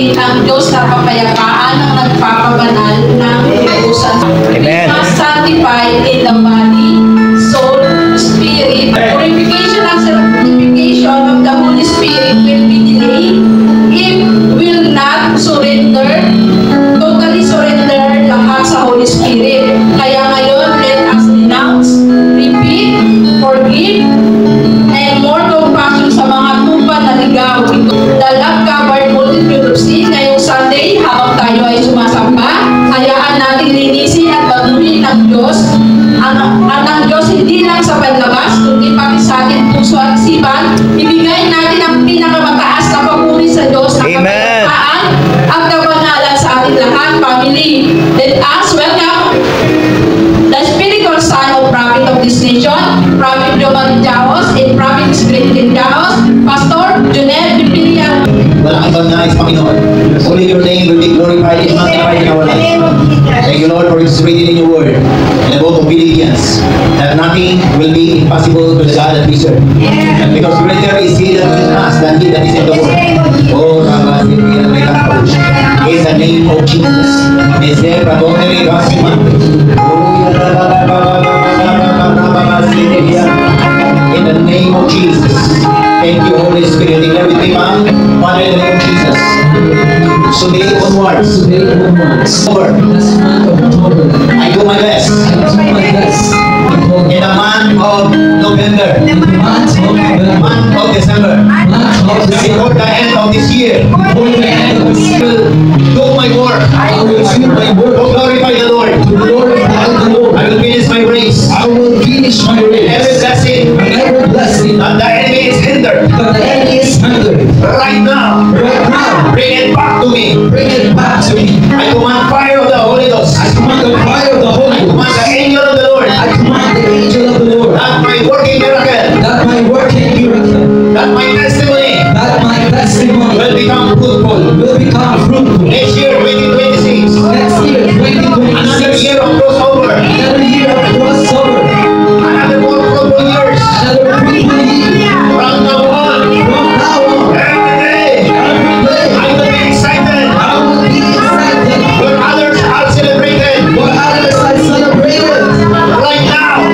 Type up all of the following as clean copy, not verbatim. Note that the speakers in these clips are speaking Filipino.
Spirit, ang Diyos na kapayapaan ang nagpapabanal ng utusan. Amen. We must sanctify in the body, soul, spirit. Purification and sanctification of the Holy Spirit will be delayed if will not totally surrender lahat sa Holy Spirit. Kaya ngayon, let us renounce, repeat, forgive, and more compassion sa mga tupa na ligaw. The love covered multitude of sin. Ngayong Sunday, habang tayo ay sumasamba, hayaan natin linisin at baguhin ng Diyos. Ang Diyos hindi lang sa panlabas, kundi pati sa ating puso at isipan. Ibigay natin ang pinakamataas na papuri sa Diyos na kapayapaan at kabanalan sa ating lahat, family. Let us welcome the spiritual son of prophet of this nation, Prophet Jovan Jaos, and Prophet Spirit Jaos, Pastor Junel Pipilian. Walang ibang nais, Panginoon. Only your name will be glorified and magnified in our life. Thank you, Lord, for it's written in your word, in the book of Philippians, that nothing will be impossible to the God that we serve. And because greater is He that is in us than He that is in the world. Oh, in the name of Jesus. In the name of Jesus. Thank you, Holy Spirit, in everything, Father, in the name of Jesus. Today onwards, over. I do my best. In the month of November, month of December, before the end of this year, I will do my work. To glorify the Lord. I will finish my race. Every blessing that the enemy is hindered. Right now, bring it back to me. I command fire of the Holy Ghost. I command the angel of the Lord. That my working miracle. That my testimony. Will become fruitful. Next year, 2026. Another year of crossover. Another more fruitful years. From now on. Every day. I will be excited. When others are celebrated. Right now.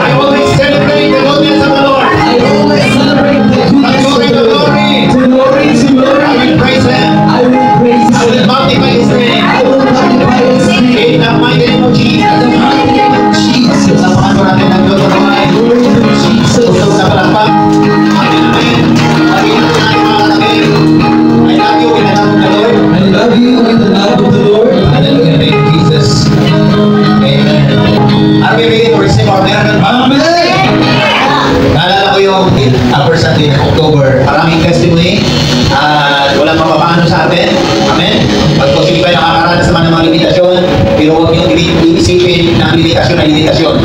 I always celebrate the goodness of the Lord. The glory. I will praise Him. I will magnify His name. In the mighty name of Jesus. Samahan mo natin ang Diyos sa kamay. Usap sa palakpak. I love you in the love of the Lord. Hallelujah. Thank you, Jesus. Amen. Are we ready to receive our miracle? Amen. Naalala ko yung upper Sunday ng October. Maraming testimony at walang mapapaano sa atin. Amen. Pag posible kayo nakakaranas naman ng mga limitasyon, pero huwag niyong iisipin na ang limitasyon ay limitasyon.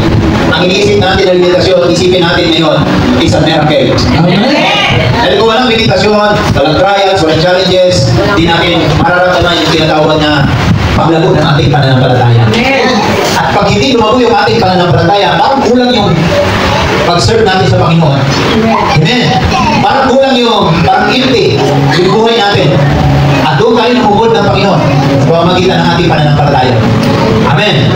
Ang iniisip natin na limitasyon, isipin natin ngayon, is a miracle. Amen. Dahil kung walang limitasyon, walang trials, walang challenges, di natin mararamdaman yung tinatawag na paglago ng ating pananampalataya. At pag hindi lumago yung ating pananampalataya, parang kulang yung pag-serve natin sa Panginoon. Amen. Parang kulang parang empty yung buhay natin. At doon tayo namugod ng Panginoon sa pamamagitan ng ating pananampalataya. Amen.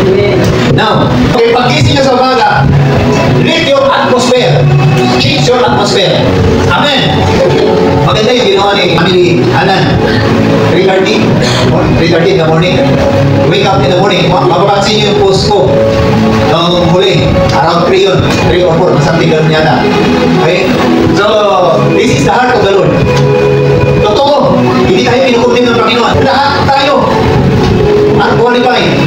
Now, pag-gising nyo sa umaga, lift your atmosphere. Change your atmosphere. Amen. Maganda yung ginawa ni Family Alan. 3:30 in the morning. Wake up in the morning. Mapapansin nyo yung post ko. Nung huli, around 3 yun. 3 or 4. Something ganun yata. Okay? So, this is the heart of the Lord. Totoo. Hindi tayo pinukutin ng Panginoon. Lahat tayo unqualified.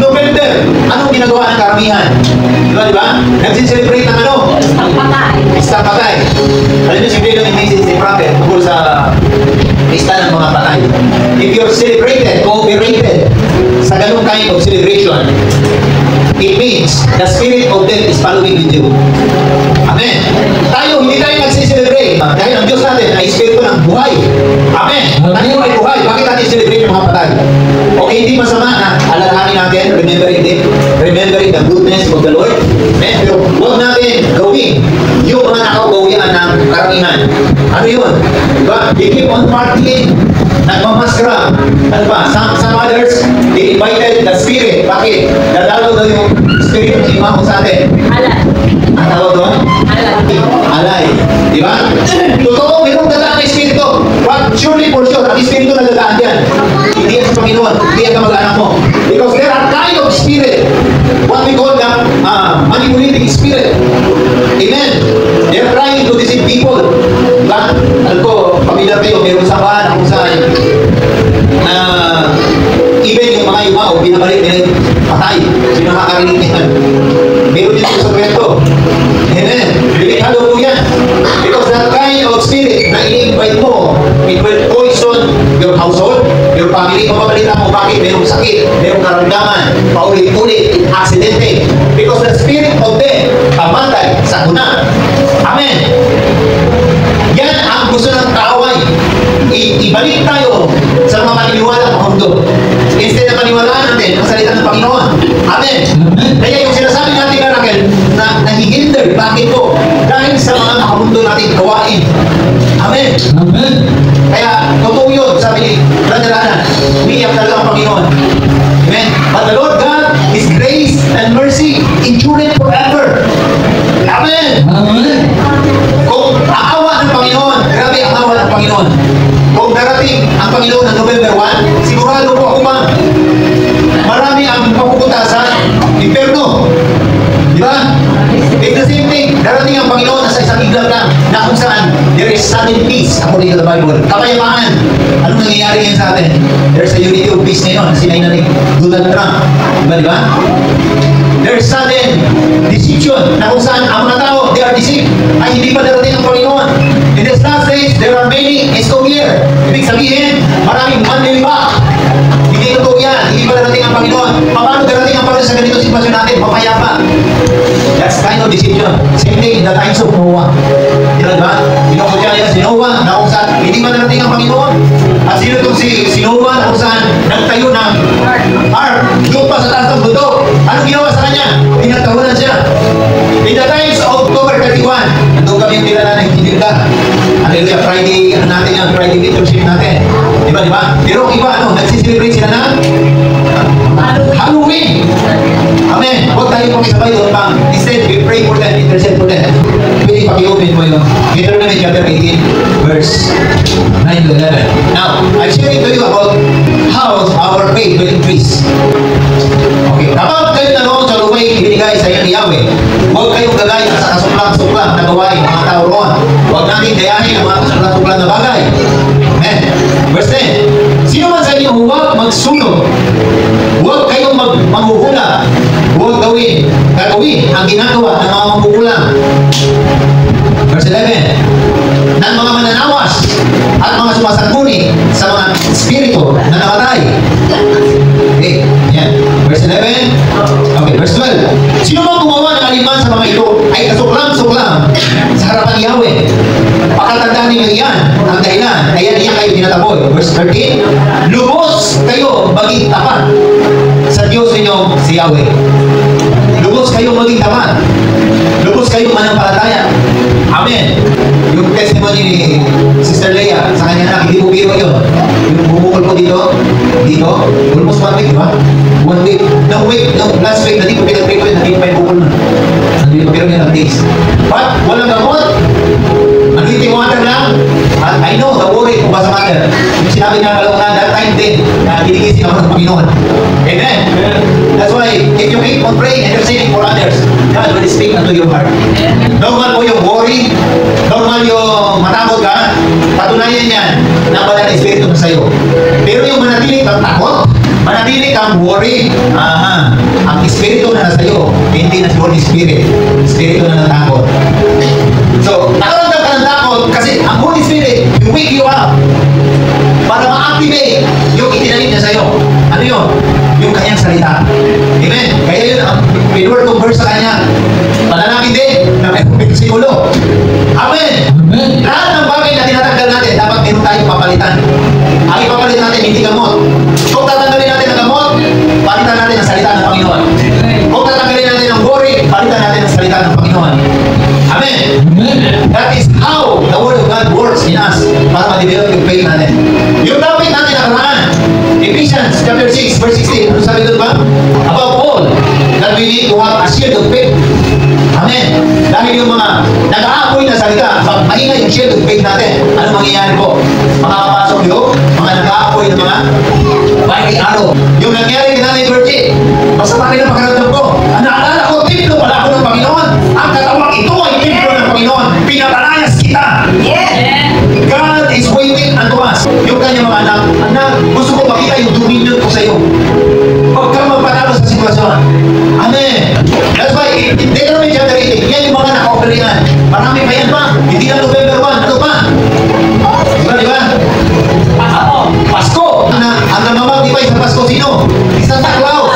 November, anong ginagawa ng karamihan? Diba? Nagsin-celebrate ng ano? Istang patay. Alam nyo, simple lang yung message ni Prophet tungkol sa lista ng mga patay. If you're celebrated, cooperated sa ganung kind of celebration, it means the spirit of death is following with you. Amen. Hindi tayo nagsi-celebrate. Dahil ang Diyos natin ay espiritu ng buhay. Amen. Tayo ay buhay. Bakit natin celebrate yung mga patay? Okay, hindi masama na alalahanin natin, remembering the goodness of the Lord. Amen. Pero huwag natin gawin yung mga nakagawian ng karamihan. Ano yun? Diba? They keep on partying, nagmamaskara. Ano ba? Some others, they invited the spirit. Bakit? Dadalo daw yung spirit ng imaho sa atin. Alay. Ang tawag doon? Alay. Alay. Di ba? Totoo, mayroong dadaan ng espiritu. But surely for sure, ang espiritu na dadaan yan. Hindi yan sa Panginoon. Hindi yan kamag-anak mo. Because there are kind of spirit. What we call the manipulating spirit. Amen. They are trying to deceive people. Diba? Alam ko, pamilyar kayo, mayroon sa bahan kung saan even yung mga yumao, binabalik nila yung patay. Sino nakakarinig niyan? Meron dito sa kwento. Amen. Delikado po yan. Because that kind of spirit na i-invite mo, it will poison your household, your family. Mapabalita mo bakit mayroong sakit, mayroong karamdaman, paulit-ulit, aksidente. Because the spirit of death, pamatay sa una. Amen. Yan ang gusto ng kaaway. Ibalik tayo sa mga paniniwala ng mundo. Instead na paniwalaan natin ang salita ng Panginoon. Amen. Kaya yung sinasabi natin Raquel, na nahihinder, bakit po? Dahil sa mga makamundo natin gawain. Amen. Amen. Kaya totoo yun, sabi ni Brother Alan, umiiyak talaga ang Panginoon. Amen. But the Lord God, His grace and mercy endureth forever. Amen. Amen. Kung aawa ng Panginoon, grabe ang awa ng Panginoon. Kung darating ang Panginoon ng November 1, sigurado po ako ba, marami ang mapupunta sa impyerno. Di ba? It's the same thing. Darating ang Panginoon na sa isang iglap lang na kung saan there is sudden peace according to the Bible. Kapayapaan. Anong nangyayari ngayon sa atin? There's a unity of peace ngayon na sinay na ni Donald Trump. Di ba? There's sudden decision na kung saan ang mga tao, they are deceived. Ay, hindi pa darating ang Panginoon. In these last days, there are many escogier. Ibig sabihin, maraming manlilibak. Hindi totoo yan. Hindi pa darating ang Panginoon. Paano darating ang Panginoon sa ganito sitwasyon natin? Papayapa. That's kind of decision. Same thing in the times of Noah. Yan ba? Pinukutya niya si Noah na kung saan hindi pa darating ang Panginoon. At sino itong si Noah na kung saan nagtayo ng ark. Doon pa sa taas ng bundok. Anong ginawa sa kanya? Pinagtawanan siya. In the times of October 31, nandun kami yung nilala ng Hinilda. Hallelujah, Friday, ano natin yan, Friday leadership natin. Di ba? Pero iba, nagsiselebrate sila na Halloween. Amen. Huwag tayo pakisabay doon pang. Instead, we pray for them, intercede for them. Pwede paki-open mo yun. Deuteronomy chapter 18, verse 9 to 11. Now, I'm sharing to you about how our faith will increase. Okay, kapag kayo naroon sa lupa ibinigay sa iyo ni Yahweh, huwag kayong gagaya sa kasuklang-suklang na gawain ng mga tao roon. Huwag natin gayahin ang mga kasuklang-suklang na bagay. Amen. Verse 10. Sino man sa inyo huwag magsunog, huwag kayong manghuhula, huwag gagawin ang ginagawa ng mga manghuhulang. Verse 11. Ng mga mananawas at mga sumasangkuni sa mga espiritu na namatay. Okay, yan. Verse 11. Okay, verse 12. Sino mang gumawa ng aliman sa mga ito ay kasuklam-suklam sa harapan ni Yahweh. Pakatandaan ninyo yan ang dahilan na yan kayo tinataboy. Verse 13. Lubos kayo maging tapat sa Diyos ninyo si Yahweh. Lubos kayo maging tapat. Lubos kayo manampalataya. Amen. Yung testimony ni Sister Leia sa kanya na, hindi po biro yun. Yung bumukol ko dito, almost 1 week, di ba? 1 week. Last week, hindi ko pinag-pray ko yun, hindi pa yung bukol na. Hindi ko biro yun ng days. But, walang gamot. Nag-hitting water lang. At I know, the worry kung ba sa matter. Yung sinabi niya kalong na, that time din, na dinigising ako ng Panginoon. Amen. That's why, if you keep on praying and interceding for others, God will speak unto your heart. Normal po yung worry, normal yung matakot ka, patunayan yan na wala na espiritu na sa'yo. Pero yung manatili kang takot, manatili kang worry, ang espiritu na nasa iyo, hindi na si Holy Spirit, espiritu na natakot. So, nakaramdam ka ng takot kasi ang Holy Spirit will wake you up para ma-activate yung itinanim niya sa'yo. Ano yun? Yung kanyang salita. Amen? Kaya yun, ang pinword kong verse sa kanya, panalangin din na may sikulo. Amen? Amen. Lahat ng bagay na tinatanggal natin, dapat meron tayong papalitan. Ang ipapalit natin, hindi gamot. Kung tatanggalin natin ang gamot, palitan natin ang salita ng Panginoon. Kung tatanggalin natin ang worry, palitan natin ang salita ng Panginoon. para ma-develop yung faith natin. Yung topic natin nakaraan, Ephesians chapter 6, verse 16. Ano sabi doon ba? Above all, that we need to have a shield of faith. Amen. Dahil yung mga nag-aapoy na salita, pag maingay yung shield of faith natin, ano mangyayari po? Makakapasok yung mga nag-aapoy na mga mighty arrow. Yung nangyari kay Nanay Virgie, basta pa rin ang pagkaramdam ko. Ang naalala ko, templo pala ako ng Panginoon. Ang katawang ito ay templo ng Panginoon. Pinapalayas kita. God is waiting unto us. Yung kanyang mga anak, gusto ko makita yung dominion ko sa iyo. Huwag kang magpanalo sa sitwasyon. Amen. That's why, in Deuteronomy chapter 18, yan yung mga naka-operihan. Marami pa yan pa. Hindi lang November 1. Ano pa? Di ba? Pasko. Ang namamagdibay sa Pasko, sino? Santa Claus.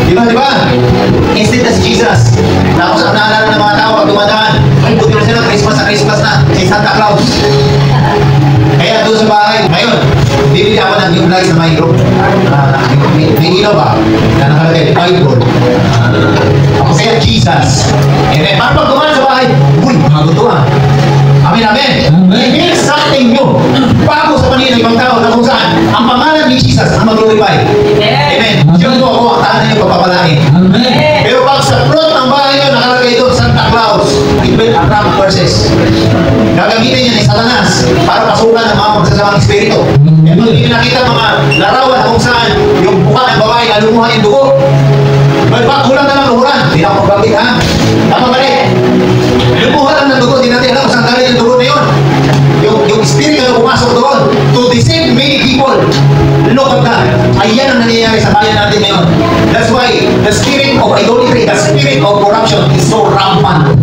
Di ba? Instead na si Jesus. Tapos ang naalala ng mga tao pag dumadaan, ay, buti na sila, Christmas na, si Santa Claus. Kaya doon sa bahay, ngayon, bibili ako ng yung lights na may group. May ilaw ba? Na nakalagay, Bible. Ako kaya Jesus. Amen. Pag dumaan sa bahay, uy, bago to ah. Amen, amen. It means something new. Bago sa paningin ng ibang tao na kung saan ang pangalan ni Jesus ang mag-glorify. Amen. Yun po ako ang tahanan niyo pagpapalain. Amen. Pero pag sa front ng bahay niyo nakalagay doon Santa Claus, it will attract verses. Gagamitin niya ni Satanas para pasukan ng mga magsasamang espiritu. Kaya pag hindi nakita mga larawan kung saan yung buka ng babae nalumuhan yung dugo, ba, kulang na lang luhuran. Hindi na ako magbabit ha. Tama ba rin? Lumuhan lang ng dugo, hindi natin alam kung saan galing yung dugo na yun. Yung espiritu na pumasok doon to deceive many people. Look at that. Ayan ang nangyayari sa bayan natin ngayon. That's why the spirit of idolatry, the spirit of corruption is so rampant.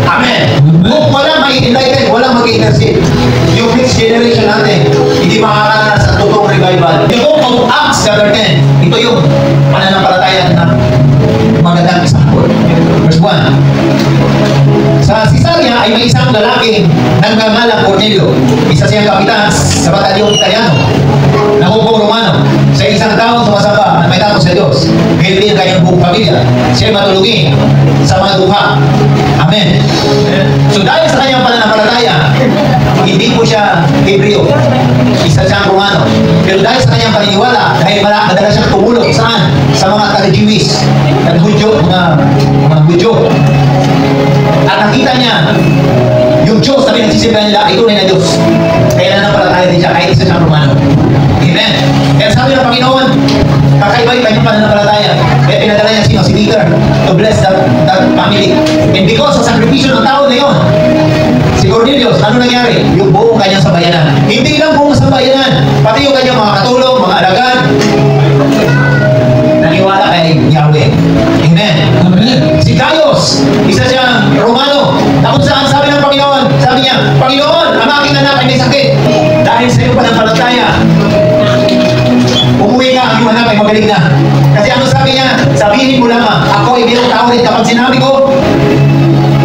Amen. Kung wala mag-enlighten, wala mag-intercede, yung next generation natin, hindi makakaranas sa totoong revival. The book of Acts chapter 10, ito yung pananampalataya na magandang example. Verse 1. Sa Caesarea ay may isang lalaki nanggangalang Cornelio. Isa siyang kapitan sa batalyong Italiano na hukong Romano. Sa isang taong sumasamba at may takot sa Diyos. Ngayon din ang kanyang buong pamilya. Siya ay matulungin sa mga dukha. Amen. So dahil sa kanyang pananampalataya, hindi po siya Hebreo. Isa siyang Romano. Pero dahil sa kanyang paniniwala, dahil madala siyang tumulong saan? Sa mga taga-Jewish, nag-Hudyo, mga Hudyo. At nakita niya, yung Diyos na pinagsisimula nila, ito na Diyos. Kaya nanampalataya din siya, kahit isa siyang Romano. Amen. Kaya sabi ng Panginoon, kakaiba yung kanyang pananampalataya. Kaya pinadala niya sino? Si Peter to bless that family. And because sa sakripisyo ng tao na yun, si Cornelius, ano nangyari? Yung buong kanyang sambayanan. Hindi lang buong sambayanan, pati yung kanyang mga katulong, mga alagad, naniwala kay Yahweh. Amen. Amen. Si Gaius, isa siyang Romano, na kung saan sabi ng Panginoon, sabi niya, Panginoon, ang aking anak ay may sakit. Dahil sa iyong pananampalataya, umuwi ka, ang iyong anak ay magaling na. Kasi ano sabi niya? Sabihin mo lamang, ako ay mayroong tao rin kapag sinabi ko,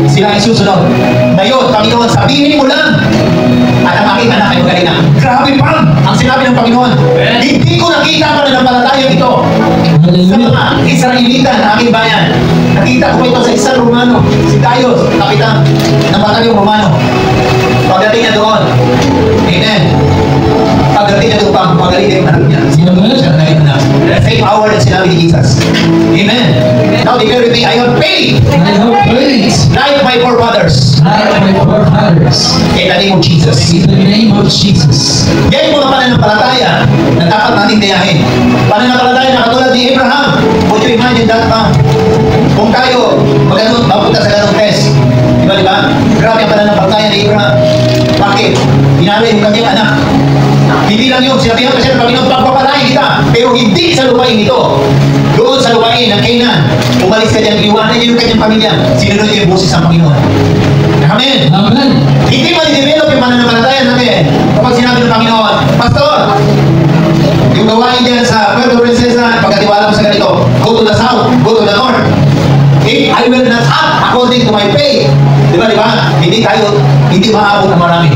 sila ay susunod. Ngayon, Panginoon, sabihin mo lang, at ang aking anak ay magaling na. Grabe pa ang sinabi ng Panginoon. Hindi ko nakita ang pananampalataya ito. Sa mga Israelita na aking bayan, nakita ko ito sa isang Romano, si Gaius, kapitan ng batalyong Romano. Pagdating niya doon, amen. Pagdating niya doon, magaling din yung anak niya. Sino ba siya? The same hour na sinabi ni Jesus. Amen. Now declare with me, I have faith. I have faith. Like my forefathers. Like my forefathers. In the name of Jesus. In the name of Jesus. Yan yung mga pananampalataya na dapat natin tiyahin. Pananampalataya na katulad ni Abraham. Would you imagine that, kung tayo mapunta sa ganong test, di ba? Grabe ang pananampalataya ni Abraham. Bakit? Hinalay yung kanyang anak. Hindi lang yun, sinabihan pa siya ng Panginoon, pagpapalain kita. Pero hindi sa lupain ito. Doon sa lupain ng Canaan, umalis ka dyan, iwanan niyo yung kanyang pamilya. Sinunod niyo yung boses ng Panginoon. Amen. Amen. Hindi man i-develop yung pananampalataya natin. Kapag sinabi ng Panginoon, Pastor, yung gawain dyan sa Puerto Princesa, pagkatiwala mo sa ganito, go to the south, go to the north. If I will not act according to my faith, di ba? Hindi maabot ng marami.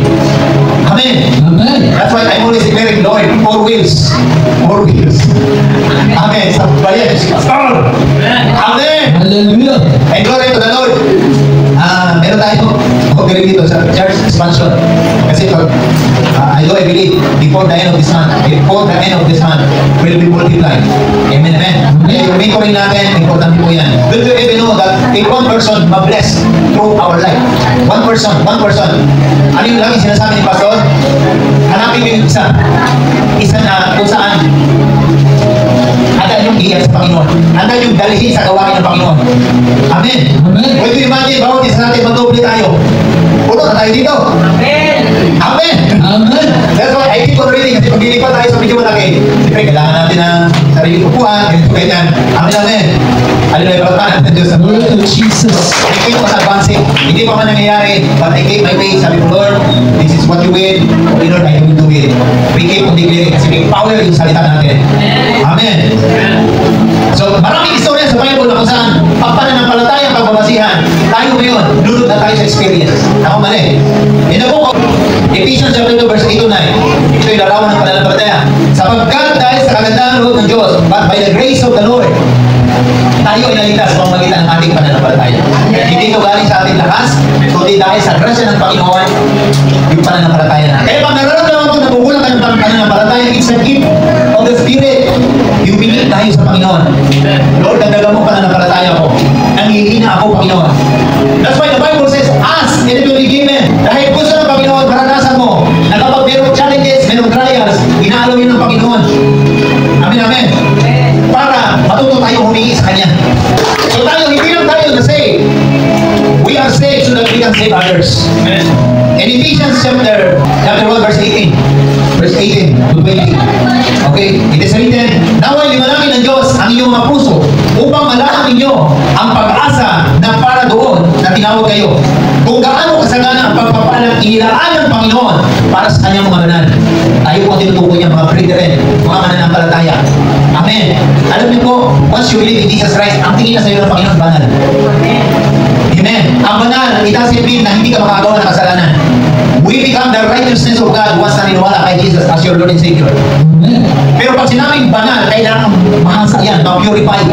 Amen. Amen. That's why I'm always declaring, Lord, 4 wheels. 4 wheels. Amen. Sa bayan, Pastor. Amen. Hallelujah. And glory to the Lord. Meron tayo pag-review dito sa church expansion. Kasi pag, I believe, before the end of this month, will be multiplied. Amen, amen. Kaya yung mentoring natin, importante po yan. Don't you even know that if one person ma-bless through our life? One person. Ano yung lagi sinasabi ni Pastor? Hanapin mo yung isa na kung saan handa yung iyan sa Panginoon. Handa yung dalihin sa gawain ng Panginoon. Amen. Amen. Pwede imagine, bawat isa natin mag-doble tayo. Puno na tayo dito. Amen. Amen. Amen. That's why I keep on reading. Kasi pag dilipat tayo sa medyo malaki, siyempre kailangan natin ng sarili upuan, ganyan. Amen, amen. Hallelujah, pagkakaan ng Diyos. Glory to Jesus. Hindi ko advancing. Hindi pa man nangyayari. But I gave my faith. Sabi ko, Lord, this is what you will. Okay, Lord, I will do it. We keep on declaring. Kasi may power yung salita natin. Amen. So, maraming istorya sa Bible na kung saan pagpananampalataya ang pagbabasihan. Tayo ngayon, lulod na tayo sa experience. Ako mali. In the book of Ephesians chapter 2 verse 8 to 9, ito yung larawan ng pananampalataya. Sapagkat dahil sa kagandahan loob ng Diyos, but by the grace of the Lord, tayo ay naligtas sa pamamagitan ng ating pananampalataya. Hindi ito galing sa ating lakas, kundi dahil sa grasya ng Panginoon, yung pananampalataya natin. Kaya pag nararamdaman ko, nagugulang ka ng pananampalataya, it's a gift of the Spirit. Yung bigit tayo sa Panginoon. Lord, dagdagan mo pananampalataya ko. Nangihina ako, Panginoon. That's why the Bible says, ask and it will be given. Dahil gusto ng Panginoon, maranasan mo na kapag mayroong challenges, mayroong trials, inaalaw yun ng Panginoon. Amen, amen. Para matuto tayo humingi sa Kanya. So tayo, hindi lang tayo na save. We are saved so that we can save others. Amen. In Ephesians chapter 1 verse 18 to 20. Okay, it is written, naway limanangin ng Diyos ang inyong mga puso upang malaman ninyo ang pag-asa na para doon na tinawag kayo. Kung gaano kasagana ang pagpapalang inilaan ng Panginoon para sa Kanyang mga banal. Tayo po ang tinutukoy niya mga brethren, mga mananampalataya. Amen. Alam niyo po, once you believe in Jesus Christ, ang tingin na sa iyo ng Panginoon banal. Amen. Ang banal, it doesn't mean na hindi ka makagawa ng kasalanan. We become the righteousness of God once na niniwala kay Jesus as your Lord and Savior. Amen. Pero pag sinabing banal, kailangan mahasa yan, ma-purify.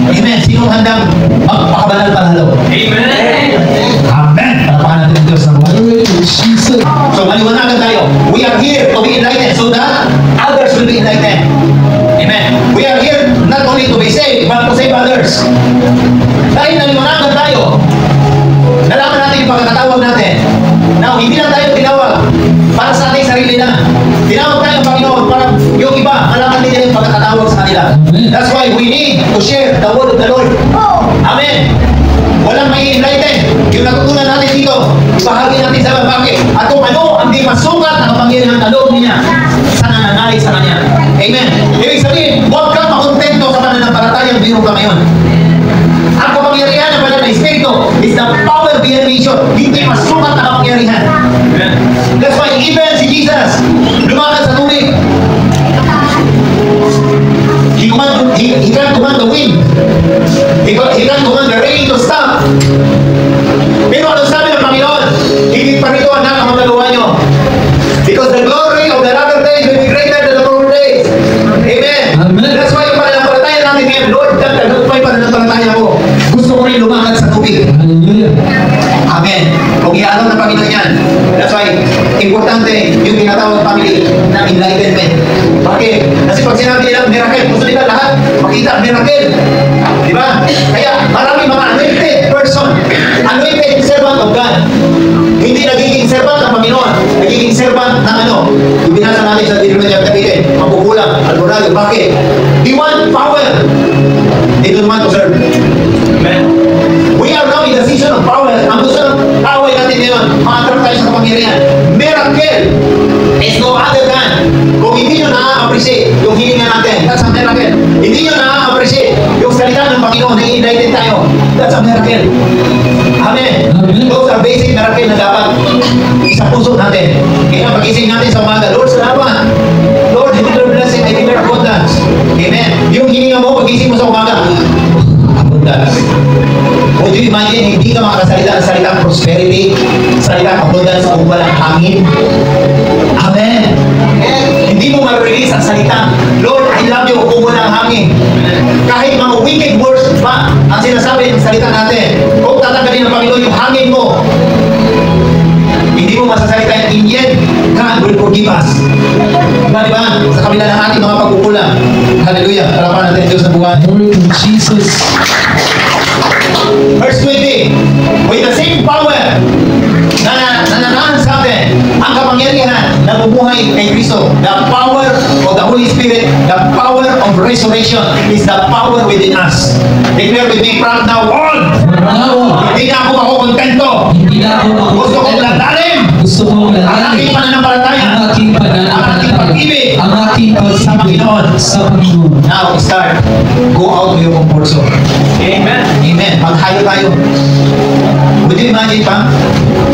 Amen. Sino handang magpakabanal palalo? Amen. Amen. Palapakan natin ang Diyos na buhay. Glory to Jesus. So maliwanagan tayo. We are here to be enlightened so that others will be enlightened. Amen. We are here not only to be saved, but to save others. Dahil naliwanagan tayo, nalaman natin yung pagkakatawag natin. Now, hindi lang tayo tinawag para sa ating sarili na. Tinawag tayo ng Panginoon para yung iba, malaman nila yung pagkakatawag sa kanila. That's why we need to share the word of the Lord. Amen. Walang may enlighten. Yung natutunan natin dito, bahagi natin sa bakit. At kung ano ang di masukat na kapangyarihan ng loob niya sa nananalig sa Kanya. Amen. Ibig sabihin, huwag kang makontento sa pananampalatayang biro ka ngayon. Ang kapangyarihan ng banal na Espiritu is the power behind mission. Hindi masukat na kapangyarihan. That's why even si Jesus, lumakad sa tubig. He can command the wind. He can command the rain to stop. Pero ano sabi ng Panginoon? Hindi pa rito anak ang magagawa nyo. Because the glory of the latter days will be greater than the former days. Amen. Amen. That's why yung pananampalataya natin ngayon, Lord, dagdag pa yung pananampalataya ko. Gusto ko rin lumakad sa tubig. Hallelujah. Amen. Kung ialaw ng Panginoon yan. That's why, importante yung tinatawag family na enlightenment. Bakit? Kasi pag sinabi nila miracle, gusto nila lahat makita miracle. Di ba? Kaya marami mga anointed person, anointed servant of God. Hindi nagiging servant ng Panginoon, nagiging servant ng ano? Ibinasa natin sa Deuteronomy chapter 18, mapukulang, alborado. Bakit? They want power. They don't want to serve. Amen. We are now in the season of power. Ang gusto ng away natin ngayon, ma-attract tayo sa kapangyarihan. Miracle is no other than kung hindi nyo na-appreciate yung hilinga natin, that's a miracle. Hindi nyo na-appreciate yung salita ng Panginoon na i-enlighten tayo, that's a miracle. Amen. Those are basic miracle na dapat sa puso natin. Kaya pag-ising natin sa umaga, Lord, salamat. Lord, I declare blessing, I declare abundance. Amen. Yung hilinga mo, pag-ising mo sa umaga, abundance. Would you imagine, hindi ka makakasalita ng salitang prosperity, salitang abundance kung walang hangin? Amen. Hindi mo ma-release ang salita, Lord, I love you kung walang hangin. Kahit mga wicked words pa ang sinasabi ng salita natin, kung tatanggalin ng Panginoon yung hangin mo, lumipas. Diba? Sa kabila ng ating mga pagkukulang. Hallelujah. Talapan natin ang Diyos sa buwan. Glory to Jesus. Verse 20, with the same power na nananahan sa atin, ang kapangyarihan na bumuhay kay Kristo, the power of the Holy Spirit, the power of resurrection is the power within us. Declare with me, from now on, hindi na ako makukontento. Hindi na ako Gusto kong lalalim Gusto kong ang lalaki. aking pananampalataya, Ang aking ang aking pag-ibig Ang aking sa Panginoon. sa Panginoon. Now, start. Go out to your comfort zone. Amen. Amen. Maghayo tayo. Would you imagine pa?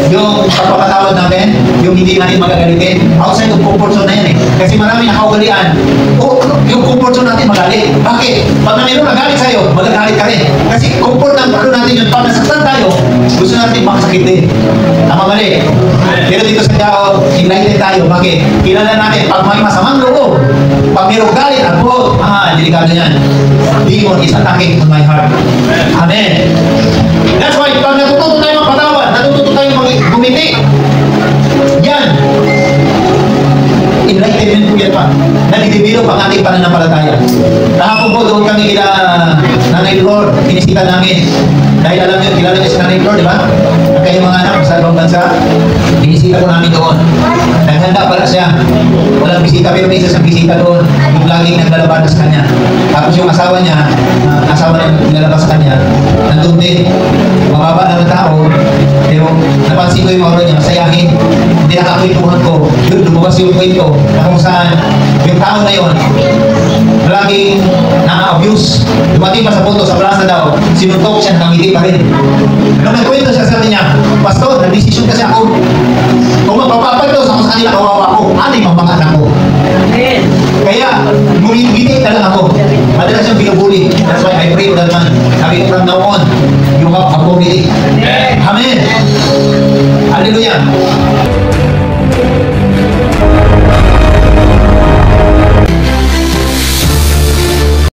Yung pagpapatawad natin, yung hindi natin magagalitin, outside of comfort zone na yan eh. Kasi marami nakaugalian. O, yung comfort zone natin magalit. Bakit? Pag na mayroong nagalit sa'yo, magagalit ka rin. Kasi comfort ng ano natin yun, pag nasaktan tayo, gusto natin makasakitin. Tama mali. Pero dito sa tao, enlightened tayo. Bakit? Kilala natin, pag may masamang loob, pag mayroong galit at buot, delikado yan. Demon is attacking on my heart. Amen. That's why, pag natututo tayo magpatawad, natututo tayo gumiti. Yan. Enlightenment po yan pa. Nadidevelop ang ating pananampalataya. Kahapon po doon kami kila Nanay Lord, pinisita namin. Dahil alam niyo, kilala niyo si Nanay Lord, di ba? Ang kanyang mga anak sa ibang bansa, pinisita ko namin doon. Naghanda pala siya. Walang bisita, pero may isa siyang bisita doon. Yung laging naglalabas sa kanya. Tapos yung asawa niya, asawa na naglalabas sa kanya, nandun din. Mababa na ng tao, pero napansin ko yung mga niya, masayahin. Hindi nakakwentuhan ko. Yun, lumabas yung kwento na kung saan yung tao na yun, laging na-abuse. Dumating pa sa punto, sa plaza daw, sinuntok siya, nakangiti pa rin. Nung nagkwento siya, sabi niya, Pastor, nag-desisyon kasi ako. Kung magpapapag daw sa kanila, kawawa ko, ano yung mga anak ko? Amen. Kaya, ngumingiti talaga ako. Madalas siyang binubuli. That's why I pray for that man. Sabi ko, from now on, you have authority.